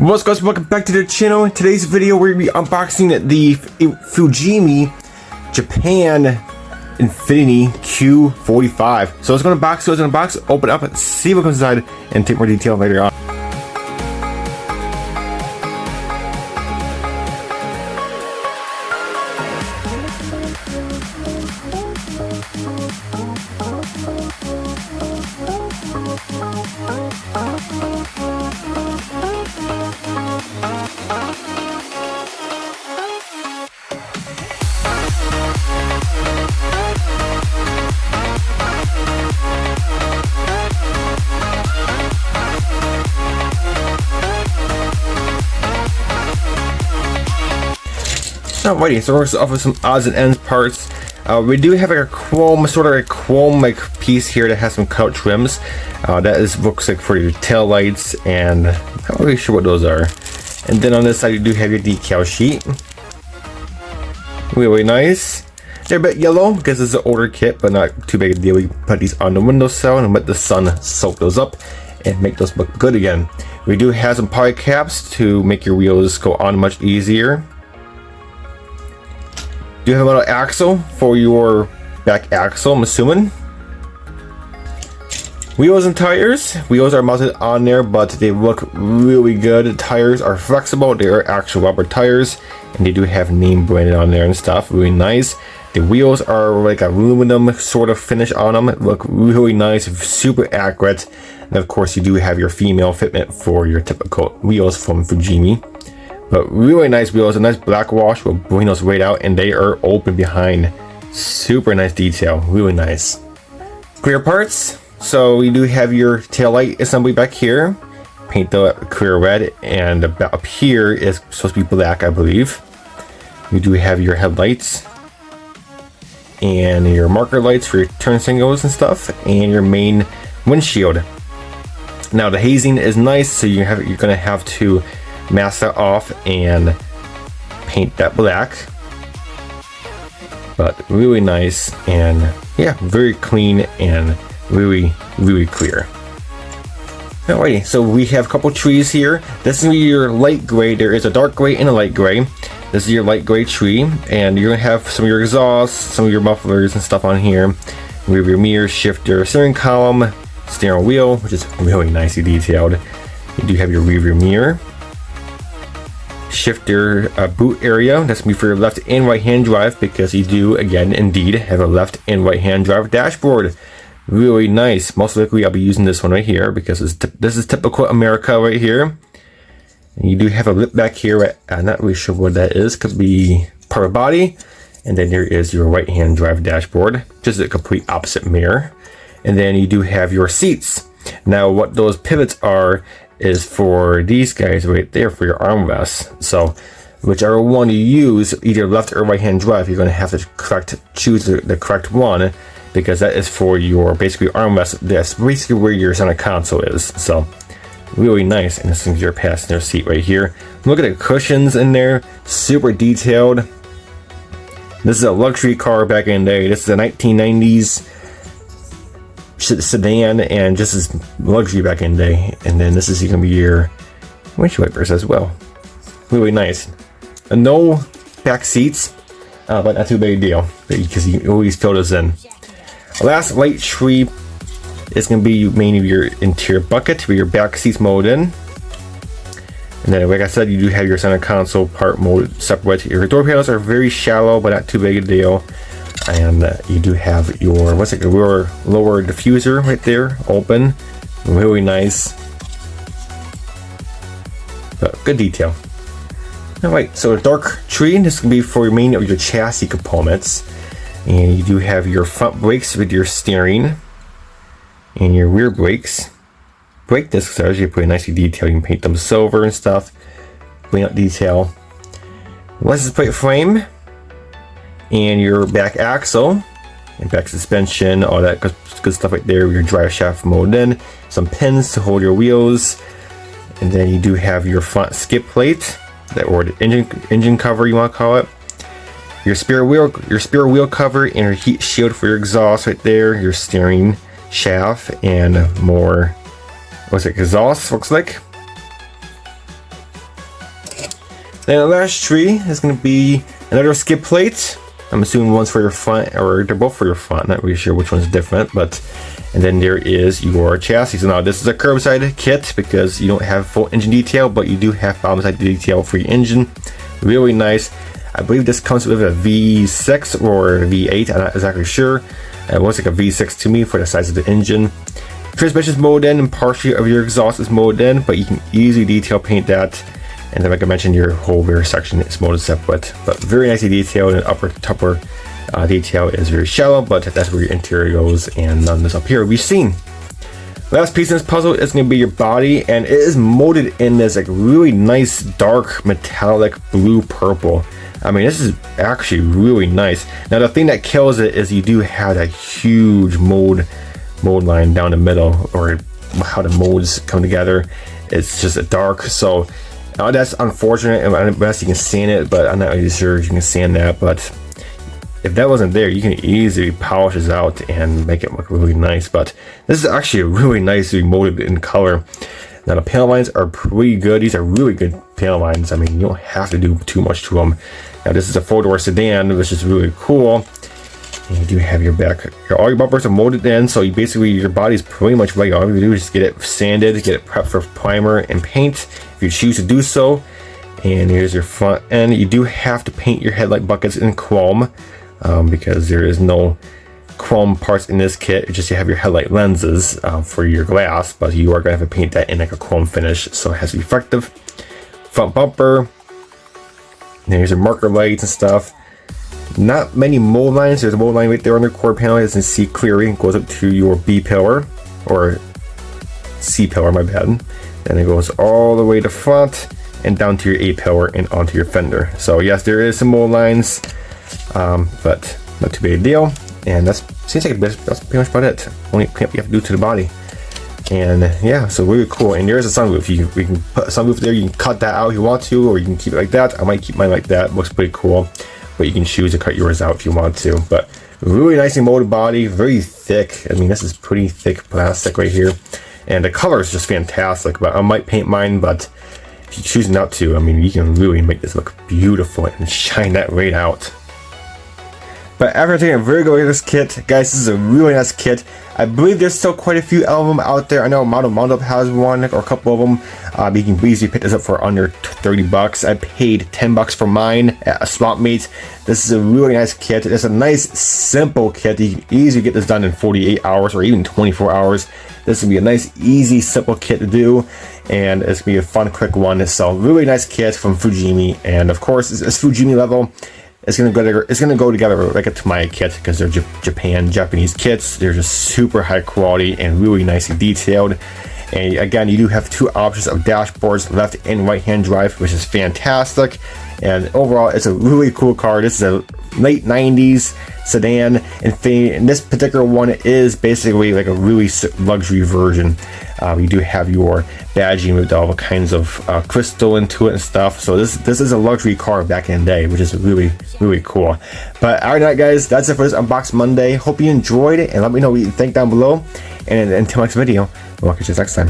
What's up guys, welcome back to the channel. In today's video we're going to be unboxing the Fujimi Japan Infinity Q45. So let's go to box, open up, see what comes inside, and take more detail later on. Alrighty, so we're going to off with some odds and ends parts. We do have like a chrome, sort of a chrome like piece here that has some cut trims. Looks like for your tail lights, and I'm not really sure what those are. And then on this side you do have your decal sheet. Really nice. They're a bit yellow because it's an older kit, but not too big a deal. We put these on the windowsill and let the sun soak those up and make those look good again. We do have some poly caps to make your wheels go on much easier. You have a little axle for your back axle, I'm assuming. Wheels and tires. Wheels are mounted on there, but they look really good. The tires are flexible. They are actual rubber tires, and they do have name branded on there and stuff. Really nice. The wheels are like aluminum sort of finish on them. It look really nice, super accurate. And of course, you do have your female fitment for your typical wheels from Fujimi. But really nice wheels, a nice black wash will bring those right out, and they are open behind. Super nice detail, really nice. Clear parts. So we do have your tail light assembly back here. Paint the clear red, and up here is supposed to be black, I believe. You do have your headlights and your marker lights for your turn signals and stuff, and your main windshield. Now the hazing is nice, so you're gonna have to mask that off and paint that black, but really nice, and yeah, very clean and really clear. Alrighty, so we have a couple trees here. This is your light gray. There is a dark gray and a light gray. This is your light gray tree, and you're gonna have some of your exhausts, some of your mufflers and stuff on here. We have your mirror, shifter, steering column, steering wheel, which is really nicely detailed. You do have your rear mirror, shifter boot area. That's gonna be for your left and right hand drive, because you do again indeed have a left and right hand drive dashboard. Really nice. Most likely I'll be using this one right here, because this is typical America right here. And you do have a lip back here, right? I'm not really sure what that is. Could be part of body. And then there is your right hand drive dashboard, just a complete opposite mirror. And then you do have your seats. Now what those pivots are is for these guys right there, for your armrests. So whichever one you use, either left or right hand drive, you're going to have to choose the correct one, because that is for your basically armrest. That's basically where your center console is. So really nice. And this is your passenger seat right here. Look at the cushions in there, super detailed. This is a luxury car back in the day. This is a 1990s sedan, and just as luxury back in the day. And then this is gonna be your windshield wipers as well. Really nice. And no back seats, but not too big a deal, because you always fill those in. Last light tree is gonna be mainly your interior bucket with your back seats molded in. And then, like I said, you do have your center console part molded separate. Your door panels are very shallow, but not too big a deal. And you do have your lower diffuser right there, open, really nice, but good detail. All right, so a dark tree. This can be for mainly of your chassis components, and you do have your front brakes with your steering, and your rear brakes. Brake discs are actually pretty nicely detailed. You can paint them silver and stuff, bring out detail. License plate frame, and your back axle and back suspension, all that good stuff right there. Your drive shaft molded in, some pins to hold your wheels, and then you do have your front skid plate, or the engine cover you want to call it. Your spare wheel cover, and your heat shield for your exhaust right there. Your steering shaft, and more exhaust looks like. Then the last tree is going to be another skid plate. I'm assuming one's for your front, or they're both for your front. Not really sure which one's different, but. And then there is your chassis. So now this is a curbside kit because you don't have full engine detail, but you do have bottom side detail for your engine. Really nice. I believe this comes with a V6 or V8. I'm not exactly sure. It looks like a V6 to me for the size of the engine. Transmission is molded in and partially of your exhaust is molded in, but you can easily detail paint that. And then like I mentioned, your whole rear section is molded separate, but very nicely detailed, and upper detail is very shallow, but that's where your interior goes, and none of this up here will be seen. Last piece in this puzzle is going to be your body, and it is molded in this like really nice dark metallic blue purple. I mean, this is actually really nice. Now the thing that kills it is you do have that huge mold line down the middle, or how the molds come together. It's just dark, so that's unfortunate. Unless you can sand it, but I'm not really sure if you can sand that. But if that wasn't there, you can easily polish this out and make it look really nice. But this is actually really nicely molded in color. Now the panel lines are pretty good. These are really good panel lines. I mean, you don't have to do too much to them. Now this is a 4-door sedan, which is really cool. And you do have your back. All your bumpers are molded in, so you basically your body's pretty much ready. All you do is get it sanded, get it prepped for primer and paint if you choose to do so. And here's your front end. You do have to paint your headlight buckets in chrome because there is no chrome parts in this kit. It's just you have your headlight lenses for your glass, but you are going to have to paint that in like a chrome finish, so it has to be effective. Front bumper. There's your marker lights and stuff. Not many mold lines. There's a mold line right there on the core panel, as you can see clearly. It goes up to your B pillar, or C pillar, my bad. Then it goes all the way to front and down to your A pillar and onto your fender. So yes, there is some mold lines, but not too big a deal. And that's pretty much about it. Only clamp you have to do to the body. And yeah, so really cool. And there's a sunroof. You can put a sunroof there. You can cut that out if you want to, or you can keep it like that. I might keep mine like that. It looks pretty cool. But you can choose to cut yours out if you want to. But really nicely molded body, very thick. I mean, this is pretty thick plastic right here. And the color is just fantastic. But I might paint mine, but if you choose not to, I mean, you can really make this look beautiful and shine that right out. But after taking a very good look at this kit, guys, this is a really nice kit. I believe there's still quite a few of them out there. I know Automotive has one, or a couple of them. You can easily pick this up for under 30 bucks. I paid 10 bucks for mine at a swap meet. This is a really nice kit. It's a nice, simple kit. You can easily get this done in 48 hours or even 24 hours. This will be a nice, easy, simple kit to do. And it's going to be a fun, quick one. So, really nice kit from Fujimi. And of course, it's Fujimi level. It's gonna go together like a Tamaya kit because they're Japanese kits. They're just super high quality and really nicely detailed. And again, you do have two options of dashboards, left and right hand drive, which is fantastic. And overall, it's a really cool car. This is a late 90s sedan, and this particular one is basically like a really luxury version. You do have your badging with all kinds of crystal into it and stuff. So this is a luxury car back in the day, which is really, really cool. But alright guys, that's it for this Unbox Monday. Hope you enjoyed it, and let me know what you think down below. And until next video, we'll catch you next time.